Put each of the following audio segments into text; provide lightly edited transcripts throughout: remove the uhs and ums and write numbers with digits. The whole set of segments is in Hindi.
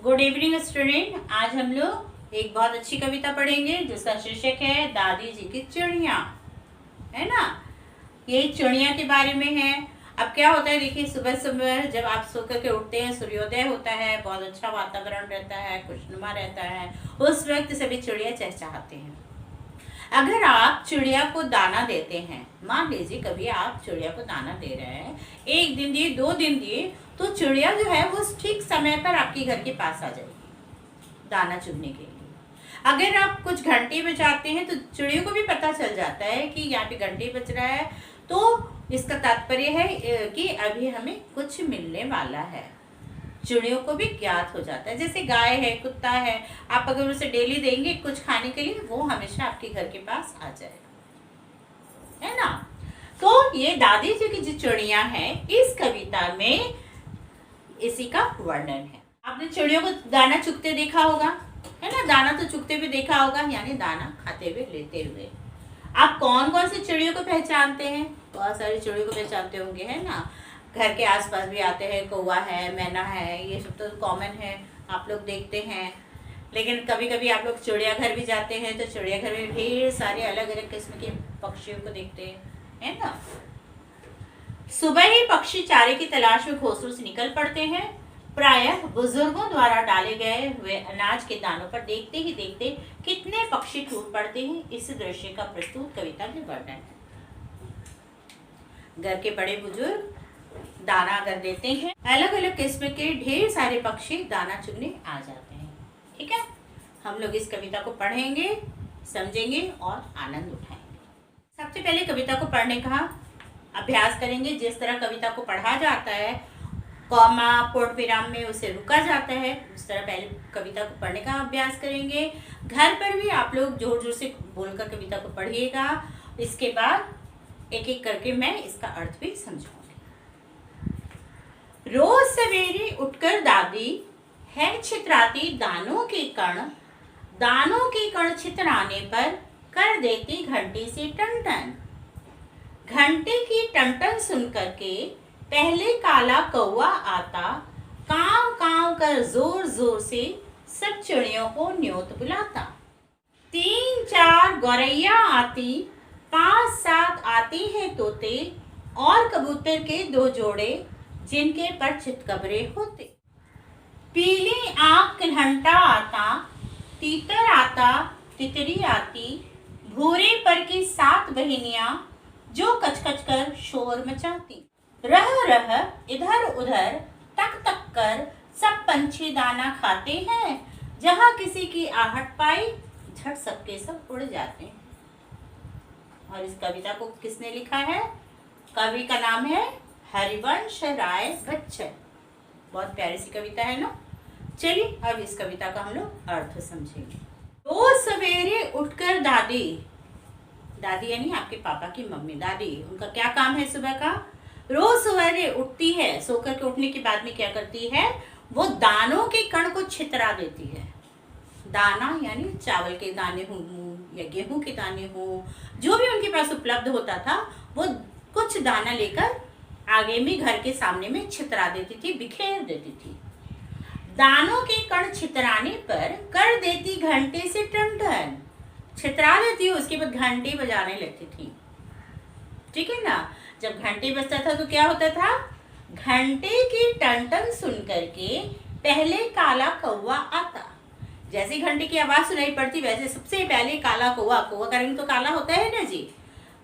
Good evening student. आज हम लोग एक बहुत अच्छी कविता पढ़ेंगे जिसका शीर्षक है दादी जी की चिड़िया। है ना, ये चिड़िया के बारे में है। अब क्या होता है, देखिए सुबह सुबह जब आप सो करके उठते हैं, सूर्योदय होता है, बहुत अच्छा वातावरण रहता है, खुशनुमा रहता है, उस वक्त सभी चिड़िया चहचहाते हैं। अगर आप चिड़िया को दाना देते हैं, मान लीजिए कभी आप चिड़िया को दाना दे रहे हैं, 1 दिन दिए 2 दिन दिए, तो चिड़िया जो है वो ठीक समय पर आपके घर के पास आ जाएगी दाना चुगने के लिए। अगर आप कुछ घंटे बजाते हैं तो चिड़ियों को भी पता चल जाता है कि यहाँ पे घंटे बज रहा है, तो इसका तात्पर्य है कि अभी हमें कुछ मिलने वाला है। चिड़ियों को भी ज्ञात हो जाता है। जैसे गाय है, कुत्ता है, आप अगर उसे डेली देंगे कुछ खाने के लिए, वो हमेशा आपके घर के पास आ जाएगा, है ना। तो ये दादी जी की जो चिड़िया है, इस कविता में इसी का वर्णन है। आपने चिड़ियों को दाना चुगते देखा होगा, है ना, दाना तो चुगते हुए देखा होगा, यानी दाना खाते हुए, लेते हुए। आप कौन कौन सी चिड़ियों को पहचानते हैं? बहुत सारी चिड़ियों को पहचानते होंगे, है ना। घर के आसपास भी आते हैं, कौवा है, मैना है, ये सब तो कॉमन है, आप लोग देखते हैं। लेकिन कभी कभी आप लोग चिड़ियाघर भी जाते हैं तो चिड़ियाघर में ढेर सारे अलग अलग किस्म के पक्षियों को देखते हैं, है ना। सुबह ही पक्षी चारे की तलाश में घोंसलों से निकल पड़ते हैं। प्रायः बुजुर्गों द्वारा डाले गए हुए अनाज के दानों पर देखते ही देखते कितने पक्षी टूट पड़ते हैं, इस दृश्य का प्रस्तुत कविता में वर्णन है। घर के बड़े बुजुर्ग दाना अगर देते हैं, अलग अलग किस्म के ढेर सारे पक्षी दाना चुगने आ जाते हैं। ठीक है, हम लोग इस कविता को पढ़ेंगे, समझेंगे और आनंद उठाएंगे। सबसे पहले कविता को पढ़ने का अभ्यास करेंगे। जिस तरह कविता को पढ़ा जाता है, कॉमा पूर्ण विराम में उसे रुका जाता है, उस तरह पहले कविता को पढ़ने का अभ्यास करेंगे। घर पर भी आप लोग जोर जोर से बोलकर कविता को पढ़िएगा। इसके बाद एक एक करके मैं इसका अर्थ भी समझाऊंगी। रोज सवेरे उठकर दादी है छितराती दानों के कण छितराने पर कर देती घंटी से टन-टन। घंटे की टन-टन सुनकर के पहले काला कौवा आता, काव काव कर जोर जोर से सब चिड़ियों को न्योत बुलाता। 3-4 गौरैया आती, 5-7 आती हैं तोते, और कबूतर के 2 जोड़े जिनके पर चितकबरे होते। पीली आंख किन्हटा आता, तीतर आता, तितरी आती, भूरे पर की 7 बहिनियां जो कचकच कर शोर मचाती। रह रह इधर उधर तक तक कर सब पंछी दाना खाते हैं, जहां किसी की आहट पाई झट सबके सब उड़ जाते हैं। और इस कविता को किसने लिखा है? कवि का नाम है हरिवंश राय बच्चन। बहुत प्यारी सी कविता है ना। चलिए अब इस कविता का हम लोग अर्थ समझेंगे। रोज सवेरे उठकर दादी, दादी यानी आपके पापा की मम्मी, दादी, उनका क्या काम है सुबह का? रोज सवेरे उठती है, सोकर के उठने के बाद में क्या करती है? वो दानों के कण को छितरा देती है। दाना यानी चावल के दाने हों या गेहूं के दाने हों, जो भी उनके पास उपलब्ध होता था, वो कुछ दाना लेकर आगे में घर के सामने में छितरा देती थी, बिखेर देती थी। दानों के कण छितराने पर कर देती घंटे से टन-टन, छितरा देती है, उसके बाद घंटे बजाने लगती थी। ठीक है ना। जब घंटे बजता था तो क्या होता था? घंटे की टन-टन सुन करके पहले काला कौवा आता। जैसे घंटे की आवाज सुनाई पड़ती, वैसे सबसे पहले काला कौवा, कौवा का रंग तो काला होता है ना जी,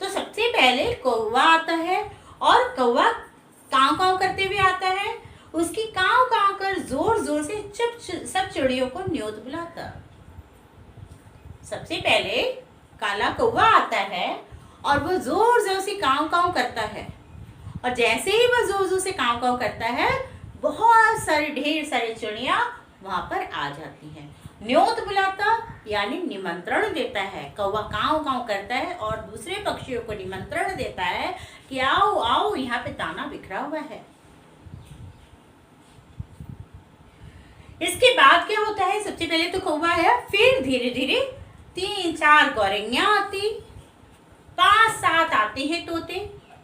तो सबसे पहले कौवा आता है, और कौवा काव काव करते हुए आता है। उसकी काव काव कर जोर जोर से सब चिड़ियों को न्योत बुलाता। सबसे पहले काला कौवा आता है और वो जोर जोर से काव काव करता है, और जैसे ही वो जोर जोर से काव काव करता है, बहुत सारे ढेर सारी चिड़िया वहां पर आ जाती हैं। न्योत बुलाता यानी निमंत्रण देता है। कौवा काव काव करता है और दूसरे पक्षियों को निमंत्रण देता है कि आओ आओ, यहाँ पे दाना बिखरा हुआ है। इसके बाद क्या होता है? सबसे पहले तो कौवा है, फिर धीरे धीरे 3-4 गौरैया आती, 5-7 आते हैं तोते,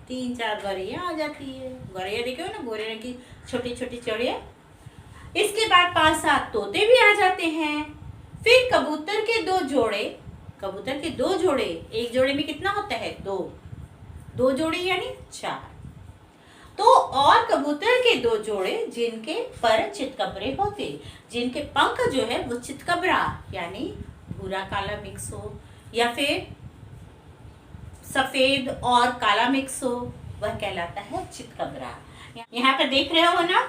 3-4 गौरैया आ जाती है। गौरैया देखे हो ना, गोरे रंग की छोटी छोटी चिड़िया। इसके बाद 5-7 तोते भी आ जाते हैं। फिर कबूतर के दो जोड़े, एक जोड़े में कितना होता है? 2 जोड़े यानी 4। तो और कबूतर के 2 जोड़े जिनके पर चितकबरे होते, जिनके पंख जो है वो चितकबरा यानी भूरा काला मिक्स हो या फिर सफेद और काला मिक्स हो, वह कहलाता है चितकबरा। यहाँ पर देख रहे हो ना,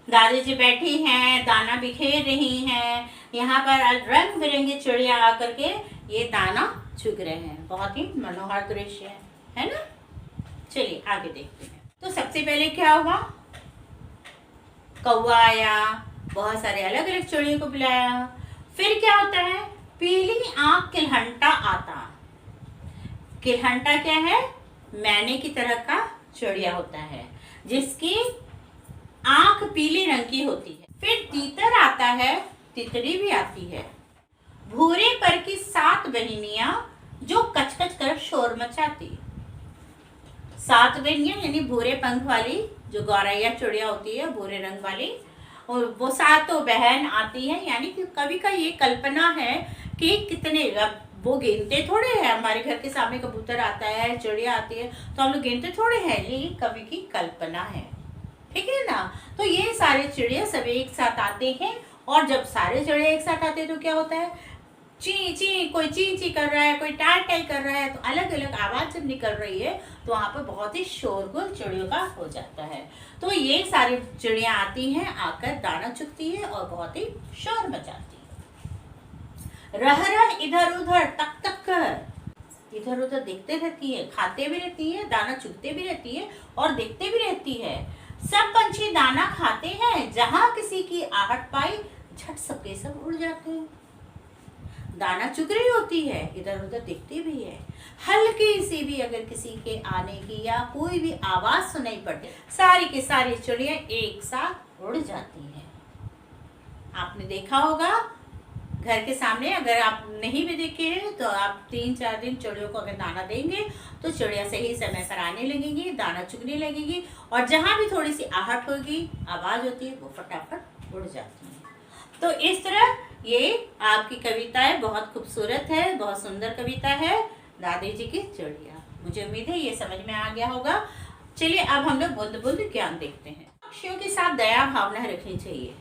दादी जी बैठी हैं, दाना बिखेर रही हैं। यहाँ पर रंग बिरंगी चिड़िया आकर के ये दाना चुग रहे हैं। बहुत ही मनोहर दृश्य है ना। चलिए आगे देखते हैं। तो सबसे पहले क्या हुआ? कौवा आया, बहुत सारे अलग अलग चिड़ियों को बुलाया। फिर क्या होता है? पीली आंख किलहंटा आता। किलहंटा क्या है? मैने की तरह का चिड़िया होता है जिसकी आंख पीले रंग की होती है। फिर तीतर आता है, तितली भी आती है। भूरे पर की 7 बहनियां जो कचकच कर शोर मचाती। 7 बहनियां यानी भूरे पंख वाली जो गौरैया चिड़िया होती है, भूरे रंग वाली, और वो 7 बहन आती है। यानी कि कवि का ये कल्पना है कि कितने, वो गिनते थोड़े हैं। हमारे घर के सामने कबूतर आता है, चिड़िया आती है, तो हम लोग गिनते थोड़े हैं। ये कवि की कल्पना है, ठीक है ना। तो ये सारे चिड़िया सब एक साथ आते हैं, और जब सारे चिड़िया एक साथ आते हैं तो क्या होता है? ची ची, कोई ची ची कर रहा है, कोई टाई टाई कर रहा है। तो अलग अलग आवाज जब निकल रही है तो वहां पर बहुत ही शोरगुल चिड़ियों का हो जाता है। तो ये सारी चिड़िया आती हैं, आकर दाना चुगती है और बहुत ही शोर मचाती है। रह रह इधर उधर तक तक कर, इधर उधर देखते रहती है, खाते भी रहती है, दाना चुगते भी रहती है और देखते भी रहती है। सब पंछी दाना खाते हैं, जहां किसी की आहट पाई झट सबके सब उड़ जाते हैं। दाना चुग रही होती है, इधर उधर देखती भी है। हल्की सी भी अगर किसी के आने की या कोई भी आवाज सुनाई पड़ती, सारी की सारी चिड़िया एक साथ उड़ जाती हैं। आपने देखा होगा घर के सामने, अगर आप नहीं भी देखे हैं तो आप 3-4 दिन चिड़ियों को अगर दाना देंगे तो चिड़िया सही समय पर आने लगेगी, दाना चुगने लगेगी, और जहां भी थोड़ी सी आहट होगी, आवाज होती है, वो फटाफट उड़ जाती है। तो इस तरह ये आपकी कविता है, बहुत खूबसूरत है, बहुत सुंदर कविता है, दादी जी की चिड़िया। मुझे उम्मीद है ये समझ में आ गया होगा। चलिए अब हम लोग बुद्ध बुद्ध ज्ञान देखते हैं। पक्षियों के साथ दया भावना रखनी चाहिए।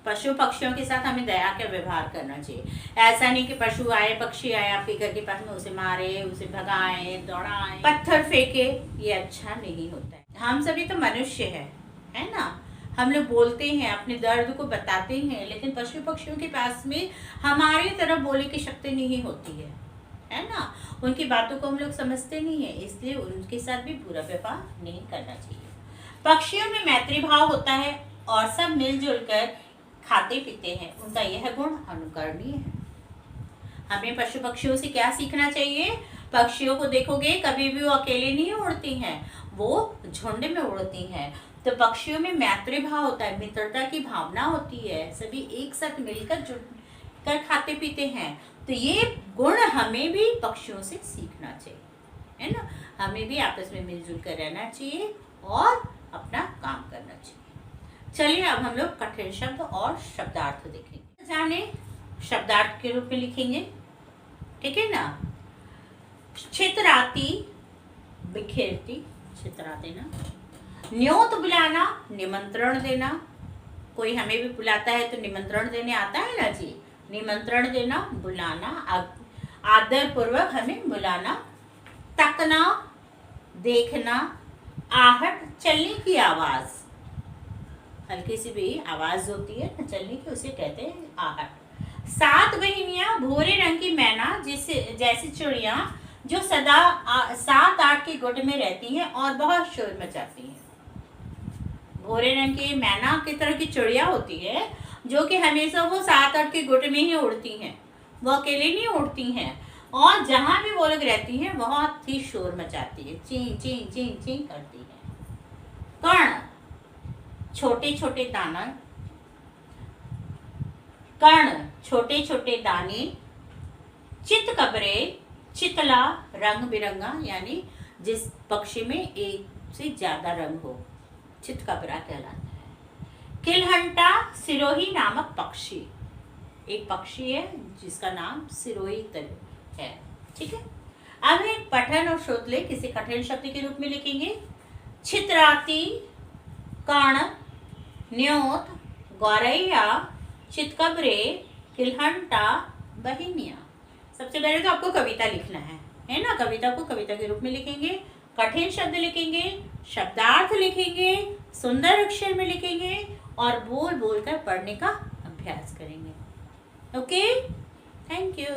पशु पक्षियों के साथ हमें दया का व्यवहार करना चाहिए। ऐसा नहीं कि पशु आए, पक्षी आए आपके घर के पास में, उसे मारे, उसे भगाए, दौड़ाए, पत्थर फेंके, ये अच्छा नहीं होता है। हम सभी तो मनुष्य है ना। हम लोग बोलते हैं, अपने दर्द को बताते हैं, लेकिन पशु पक्षियों के पास में हमारी तरह बोले की शक्ति नहीं होती है ना। उनकी बातों को हम लोग समझते नहीं है, इसलिए उनके साथ भी बुरा व्यवहार नहीं करना चाहिए। पक्षियों में मैत्री भाव होता है और सब मिलजुल कर खाते पीते हैं। उनका यह गुण अनुकरणीय है। हमें पशु पक्षियों से क्या सीखना चाहिए? पक्षियों को देखोगे कभी भी वो अकेले नहीं उड़ती हैं, वो झुंड में उड़ती हैं। तो पक्षियों में मैत्री भाव होता है, मित्रता की भावना होती है, सभी एक साथ मिलकर जुटकर खाते पीते हैं। तो ये गुण हमें भी पक्षियों से सीखना चाहिए, है ना। हमें भी आपस में मिलजुल कर रहना चाहिए और अपना काम करना चाहिए। चलिए अब हम लोग कठिन शब्द और शब्दार्थ देखेंगे। जाने शब्दार्थ के रूप में लिखेंगे, ठीक है ना। छितराती, बिखेरती, छितरा देना। न्योत बुलाना, निमंत्रण देना। कोई हमें भी बुलाता है तो निमंत्रण देने आता है ना जी। निमंत्रण देना, बुलाना, आदर पूर्वक हमें बुलाना। तकना, देखना। आहट, चलने की आवाज, हल्की सी भी आवाज होती है ना चलने की, उसे कहते हैं आहट। 7 बहनियां, भूरे रंग की मैना जैसी चिड़िया जो सदा 7-8 के गुट में रहती हैं और बहुत शोर मचाती हैं। भूरे रंग की मैना की तरह की चिड़िया होती है जो कि हमेशा वो 7-8 के गुट में ही उड़ती हैं, वो अकेले नहीं उड़ती हैं, और जहां भी वो लोग रहती हैं बहुत ही शोर मचाती है, ची ची ची ची करती है। कर्ण, छोटे छोटे दाना। कर्ण, छोटे छोटे दाने। चितकबरे, चितला, रंग बिरंगा, यानी जिस पक्षी में एक से ज्यादा रंग हो, चितकबरा कहलाता है। किलहंटा सिरोही नामक पक्षी, एक पक्षी है जिसका नाम सिरोही है। ठीक है, अब एक पठन और शोधले किसी कठिन शब्द के रूप में लिखेंगे। छितराती, कर्ण, न्योत, गौरैया, चितकबरे, किलहंटा, बहिनिया। सबसे पहले तो आपको कविता लिखना है ना। कविता को कविता के रूप में लिखेंगे, कठिन शब्द लिखेंगे, शब्दार्थ लिखेंगे, सुंदर अक्षर में लिखेंगे और बोल बोल कर पढ़ने का अभ्यास करेंगे। Okay, thank you.